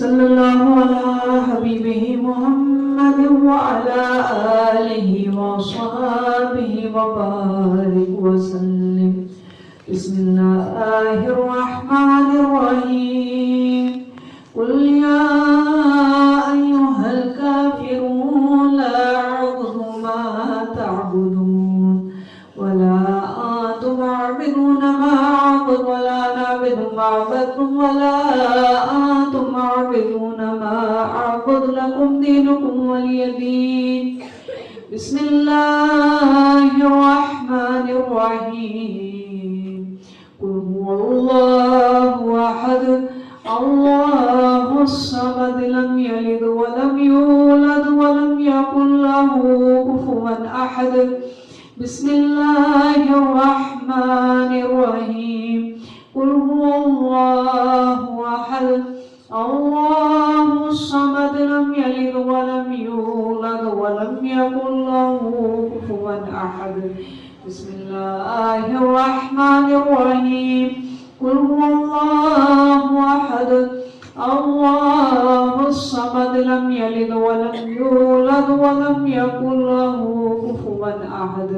صلی اللہ علی حبیبہ محمد وعلی آلہ وصحبہ وبارک وسلم. بسم اللہ الرحمن الرحیم. قل یا ایہا الکافرون لا اعبد ما تعبدون ولا انتم عابدون ما اعبد ولا نعبد ما عبدتم ولا انتم عابدون ما اعبد لكم دينكم ولي دين. بسم اللہ الرحمن الرحیم. قل هو اللہ احد اللہ الصمد لم یلد ولم یولد ولم یکن له کفوا احد. بسم اللہ الرحمن الرحیم. قل هو اللہ احد اللہ الصمد لم یلد ولم یولد ولم یکن له کفوا احد. بسم اللہ الرحمن الرحیم. قل هو اللہ احد اللہ الصمد لم یلد ولم یولد ولم یکن له کفوا احد.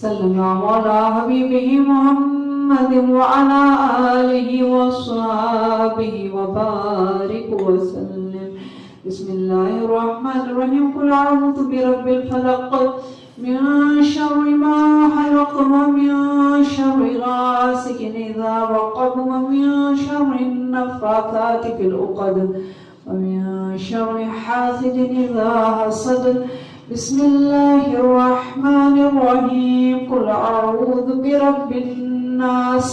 صلی اللہ علی حبیبہ محمد وعلی آلہ وصحبہ وبارک وسلم. بسم اللہ الرحمن الرحیم. قل اعوذ برب الفلق من شر ما خلق ومن شر غاسق اذا وقب ومن شر النفاثات في العقد ومن شر حاسد اذا حسد. بسم اللہ الرحمن الرحیم. قل اعوذ برب الناس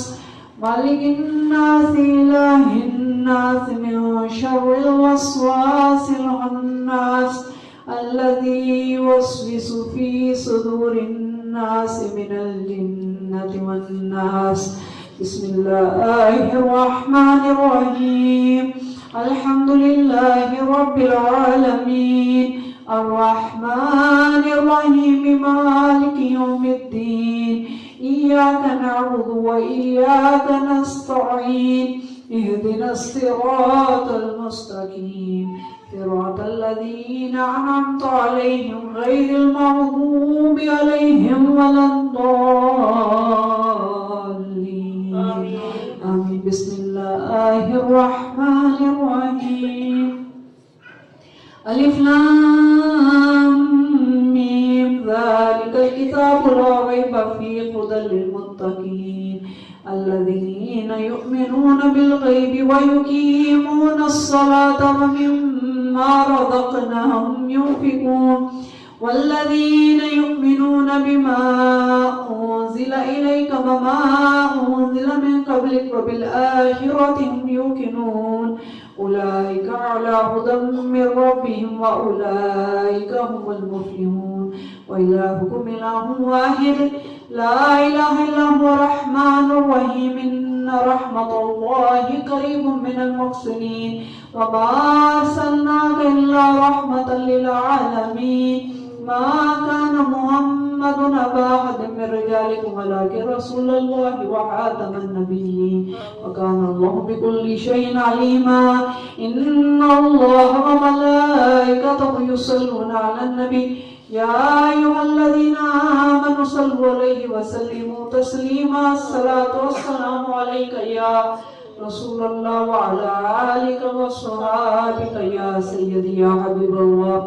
مالک الناس الہ الناس من شر الوسواس الخناس الذي يوسوس في صدور الناس من الجنة والناس. بسم الله الرحمن الرحيم. الحمد لله رب العالمين الرحمن الرحيم مالك يوم الدين. إياك نعبد وإياك نستعين. اهدنا الصراط المستقيم صراط الذين أنعمت عليهم غير المغضوب عليهم ولا الضالين. آمين. بسم الله الرحمن الرحيم. ألف لام ميم. ذلك الكتاب لا ريب فيه هدى للمتقين الذين يؤمنون بالغيب ويقيمون الصلاة ومما رزقناهم ينفقون والذين يؤمنون بما أنزل إليك وما أنزل من قبلك وبالآخرة هم يوقنون أولئك على هدى من ربهم وأولئك هم المفلحون. وإلهكم إله واحد لا إله إلا هو الرحمن الرحيم. إن رحمة الله قريب من المحسنين وما أرسلناك إلا رحمة للعالمين. ما كان محمد أبا أحد من رجالكم ولكن رسول الله وخاتم النبيين وكان الله بكل شيء عليما. إن الله وملائكته يصلون على النبي يا أيها الذين آمنوا صلوا عليه وسلموا تسليما. الصلاة والسلام عليك يا رسول الله وعلى آلك وصحابك يا سيدي يا حبيب الله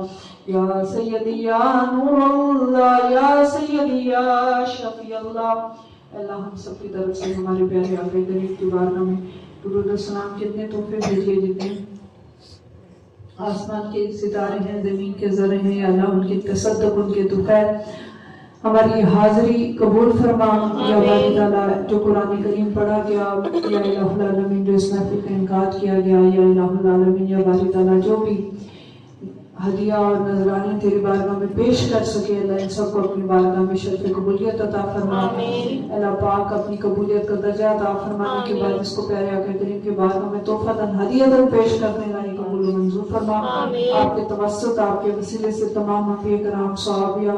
یا سیدی یا نور اللہ یا سیدی یا شفیع اللہ. اللہ ہم سب کی طرف سے ہمارے پیارے آقا کریم کی بارگاہ میں درود و سلام جتنے تحفے بھیجیے جتنے آسمان کے ستارے ہیں زمین کے ذرے ہیں یا اللہ ان کی تصدق ان کے دخیر ہماری حاضری قبول فرما یا باری تعالیٰ جو قرآن کریم پڑھا گیا یا الہ العالمین جو اس محفل کا انعقاد کیا گیا یا الہ العالمین یا باری تعالیٰ جو بھی ہدیہ اور نذرانے تیری بارگاہ میں پیش کر سکے اللہ ان سب کو اپنی بارگاہ میں شرف قبولیت عطا فرما. اللہ پاک اپنی قبولیت کا درجہ عطا فرمانے کے بعد اس کو پیارے آقا کریم کی بارگاہ میں تحفہ ہدیہ پیش کرنے والی قبول و منظور فرما. آپ کے توسط آپ کے وسیلے سے تمام انبیاء کرام صحابیہ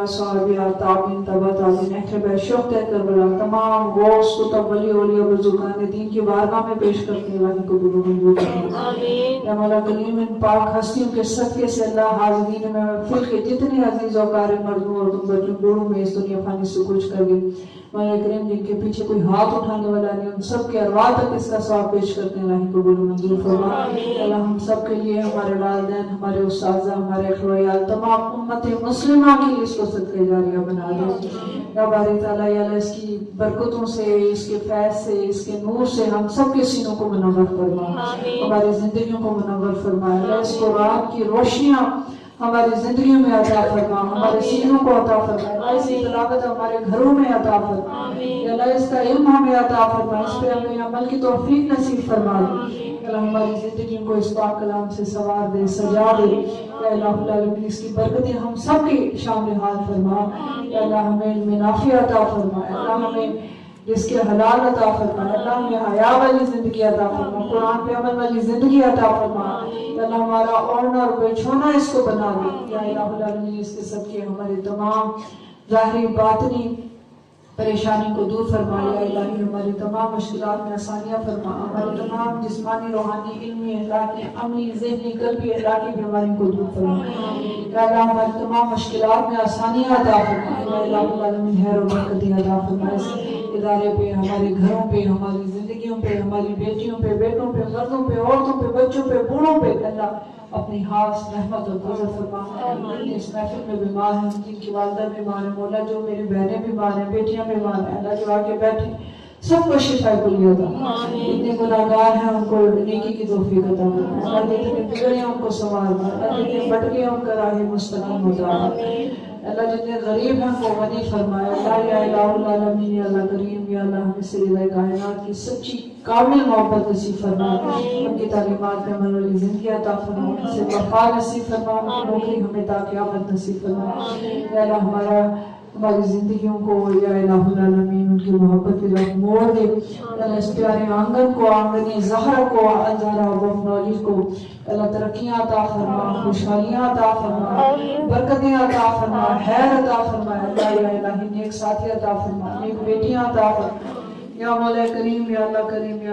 تابعین تبع تابعین اہل شوق کربلا تمام غوث کتب ولی اولیاء بزرگان دین کی بارگاہ میں پیش کرنے والی قبول و منظور فرما. یا مولا کریم ان پاک ہستیوں کے صدقے سے اللہ حاضرین میں محفل کے جتنے عزیز و اقارب مردوں اور بچوں بوڑھوں میں اس دنیا فانی سے کچھ کر گئے مولا کریم جن کے پیچھے کوئی ہاتھ اٹھانے والا نہیں ان سب کے ارواح تک اس کا ثواب پیش کرتے ہیں اللہ قبول منظور فرما اللہ ہم سب کے لیے ہمارے والدین ہمارے اساتذہ ہمارے اخویال تمام امت مسلمہ کے لیے اس کو صدقہ جاریہ بنا دے یا باری تعالیٰ یا اللہ اس کی برکتوں سے اس کے فیض سے اس کے نور سے ہم سب کے سینوں کو منور فرما ہماری زندگیوں کو منور فرما اللہ اس قرآن کی روشنیاں ہماری زندگیوں میں عطا فرما ہمارے سینوں کو عطا فرما اللہ اس کی تلاوت ہمارے گھروں میں عطا فرما اللہ اس کا علم ہمیں عطا فرما اس پہ ہمیں عمل کی توفیق نصیب فرما اللہ ہماری زندگیوں کو اس پاک کلام سے سوار دے سجا دے یا الہ العالمین اس کی برکتیں ہم سب کی شامل حال فرما یا اللہ ہمیں علم نافع عطا فرما اللہ ہمیں جس کے حلال عطا فرما اللہ ہمیں حیا والی زندگی عطا فرما قرآن پہ عمل والی زندگی عطا فرما اللہ ہمارا اوڑھنا اور بیچھونا اس کو بنا دے یا الہ العالمین اس کے صدقے ہمارے تمام ظاہری باطنی پریشانی کو دور فرما یا الہی ہماری تمام مشکلات میں آسانیاں فرما ہماری تمام جسمانی روحانی علمی اخلاقی عملی ذہنی قلبی اخلاقی بیماریوں کو دور فرما یا اللہ ہماری تمام مشکلات میں آسانیاں عطا فرما یا الہ العالمین خیر و برکتی عطا فرما اس ادارے پہ ہمارے گھروں پہ ہماری زندگیوں پہ ہماری بیٹیوں پہ بیٹوں پہ مردوں پہ عورتوں پہ بچوں پہ بوڑھوں پہ اللہ اپنی خاص رحمت اور فضل فرما اس محفل میں بیمار ہیں جن کی والدہ بیمار ہے مولا جو میری بہنیں بیمار ہیں بیٹیاں بیمار ہیں اللہ جو آگے بیٹھے سب کو شفا کلی عطا اتنے گناہگار ہیں ان کو نیکی کی توفیق عطا فرما اللہ جتنے بگڑے ہیں ان کو سنوار دے اللہ جتنے بھٹکے ہیں ان کا راہ مستقیم ہو جائے اللہ جتنے غریب ہیں ان کو غنی فرمائے اللہ یا الہ العالمین یا اللہ کریم یا اللہ ہمیں سیدہ کائنات کی سچی کامل محبت نصیب فرما ان کی تعلیمات پہ عمل والی زندگی عطا فرما ان سے وفا نصیب فرما نوکری ہمیں تا قیامت نصیب فرما یا اللہ ہماری زندگیوں کو یا الہ العالمین ان کی محبت کی طرف موڑ دے اللہ اس پیارے آنگن کو آنگن زہرا کو الزہرا و بفنولی کو اللہ ترقیاں عطا فرما خوشحالیاں عطا فرما برکتیں عطا فرما خیر عطا فرما اللہ یا الہی نیک ساتھی عطا فرما نیک بیٹیاں عطا فرما یا مولا کریم یا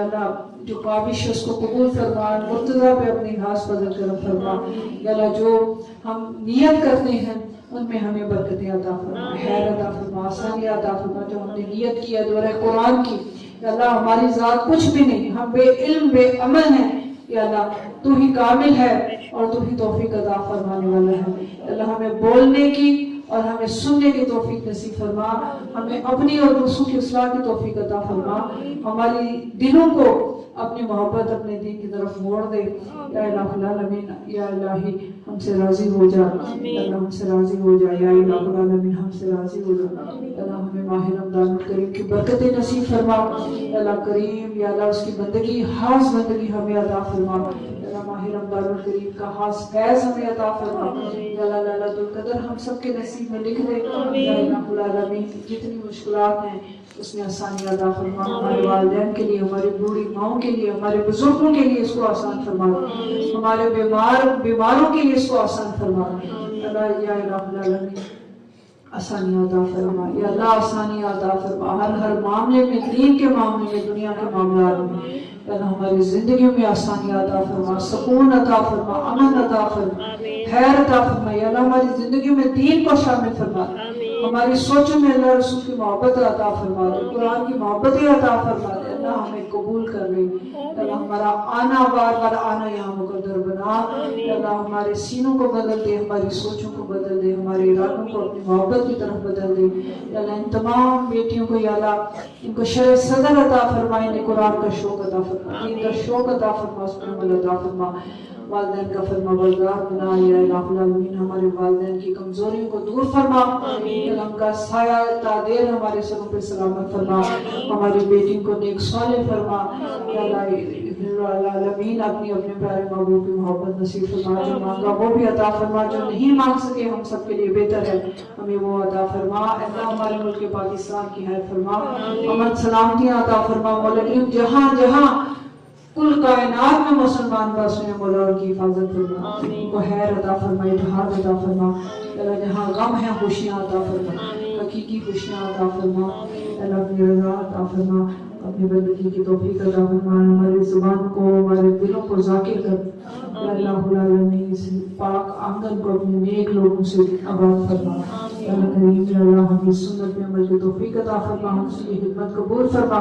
اللہ جو کاوش اس کو قبول فرما مرتضی پہ اپنی خاص فضل کرم فرما یا اللہ جو ہم نیت کرتے ہیں ان میں ہمیں برکتیں عطا فرما خیر عطا فرما آسانی عطا فرما جو ہم نے نیت کی ہے دورہ قرآن کی یا اللہ ہماری ذات کچھ بھی نہیں ہم بے علم بے عمل ہیں یا اللہ تو ہی کامل ہے اور تو ہی توفیق عطا فرمانے والا ہے اللہ ہمیں بولنے کی اور ہمیں سننے کی توفیق نصیب فرما ہمیں اپنی اور دوسروں کی اصلاح کی توفیق عطا فرما ہماری دلوں کو اپنی محبت اپنے دین کی طرف موڑ دے یا الہ العالمین یا الہی ہم سے راضی ہو جا اللہ ہم سے راضی ہو جا یا الہ العالمین ہم سے راضی ہو جا اللہ ہمیں ماہ رمضان الکریم کی برکتیں نصیب فرما اللہ کریم یا اللہ اس کی بندگی خاص بندگی ہمیں عطا فرما اللہ ماہ رمضان الکریم کا خاص فیض ہمیں عطا فرما یا اللہ لیلۃ القدر ہم سب کے نصیب میں لکھ دے یا الہ العالمین جتنی مشکلات ہیں اس میں آسانی عطا فرما ہمارے والدین کے لیے ہماری بوڑھی ماؤں کے لیے ہمارے بزرگوں کے لیے اس کو آسان فرما ہمارے بیماروں کے لیے اس کو آسان فرما اللہ یا الہ العالمین آسانی عطا فرما یا اللہ آسانی عطا فرما ہر معاملے میں دین کے معاملے میں دنیا کے معاملات میں اللہ ہماری زندگیوں میں آسانی عطا فرما سکون عطا فرما امن عطا فرما خیر عطا فرما یا اللہ ہماری زندگیوں میں دین کو شامل فرما ہماری سوچوں میں اللہ رسول کی محبت عطا فرما دے قرآن کی محبتیں عطا فرما دے اللہ ہمیں قبول کر لے اللہ ہمارا آنا بار بار آنا یہاں مقدر بنا اللہ ہمارے سینوں کو بدل دے ہماری سوچوں کو بدل دے ہمارے ارادوں کو اپنی محبت کی طرف بدل دے اللہ ان تمام بیٹیوں کو یا اللہ ان کو شرع صدر عطا فرما انہیں قرآن کا شوق عطا فرما دین کا شوق عطا فرما اس پر عمل عطا فرما والدین کا فرما بردار بنا یا الہ العالمین ہمارے والدین کی کمزوریوں کو دور فرما علم کا سایہ تعدیر ہمارے سروں پہ سلامت فرما ہماری بیٹیوں کو نیک صالح فرما یا اللہ العالمین اپنی اپنے پیارے محبوب کی محبت نصیب فرما جو مانگا وہ بھی عطا فرما جو نہیں مانگ سکے ہم سب کے لیے بہتر ہے ہمیں وہ عطا فرما اللہ ہمارے ملک پاکستان کی خیر فرما امن سلامتیاں عطا فرما مولا کریم جہاں جہاں کل کائنات میں مسلمان بس میں مولا ان کی حفاظت فرما ان کو خیر عطا فرما اتحاد عطا فرما اللہ جہاں غم ہے خوشیاں عطا فرما حقیقی خوشیاں عطا فرما اللہ اپنی رضا عطا فرما اپنی بندگی کی توفیق عطا فرما، ہماری زبان کو ہمارے دلوں کو ذاکر کر، یا اللہ العالمین اس پاک آنگن کو اپنے نیک لوگوں سے آباد فرما، یا اللہ کریم یا اللہ ہمیں سنت میں عمل کی توفیق عطا فرما، ہم سے یہ خدمت قبول فرما،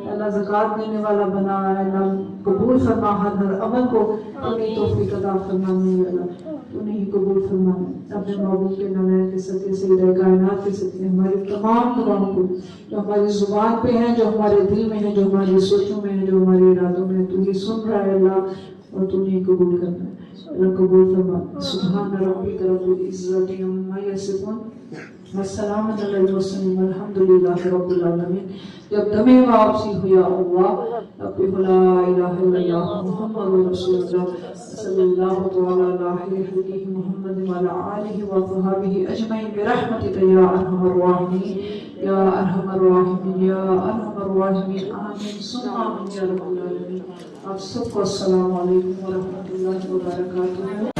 یا اللہ زکوٰۃ دینے والا بنا، یا اللہ قبول فرما ہر عمل کو، اپنی توفیق عطا فرما، یا اللہ انہیں ہی قبول فرما، اپنے محبوب کے نام کے صدقے سے الہ کائنات کے صدقے ہماری تمام دعاؤں کو جو ہماری زبان پہ ہیں، جو ہمارے دل میں ہیں، جو ہماری سوچوں میں ہیں، جو ہمارے ارادوں میں ہیں، تو یہ سن رہا ہے اللہ، اور تو نے قبول کرنا ہے، اللہ قبول فرما۔ سبحان ربک رب العزت عما یصفون والسلام علی المرسلین والحمد للہ رب العالمین۔ جب دم واپسی ہو یا اللہ، اب لا الہ الا اللہ محمد رسول اللہ صلی اللہ تعالی علیہ محمد وعلی آلہ وصحبہ اجمعین برحمتک یا ارحم الراحمین یا ارحم الراحمین یا ارحم الراحمین، آمین ثم آمین یا رب العالمین۔ آپ سب کو السلام علیکم ورحمۃ اللہ وبرکاتہ۔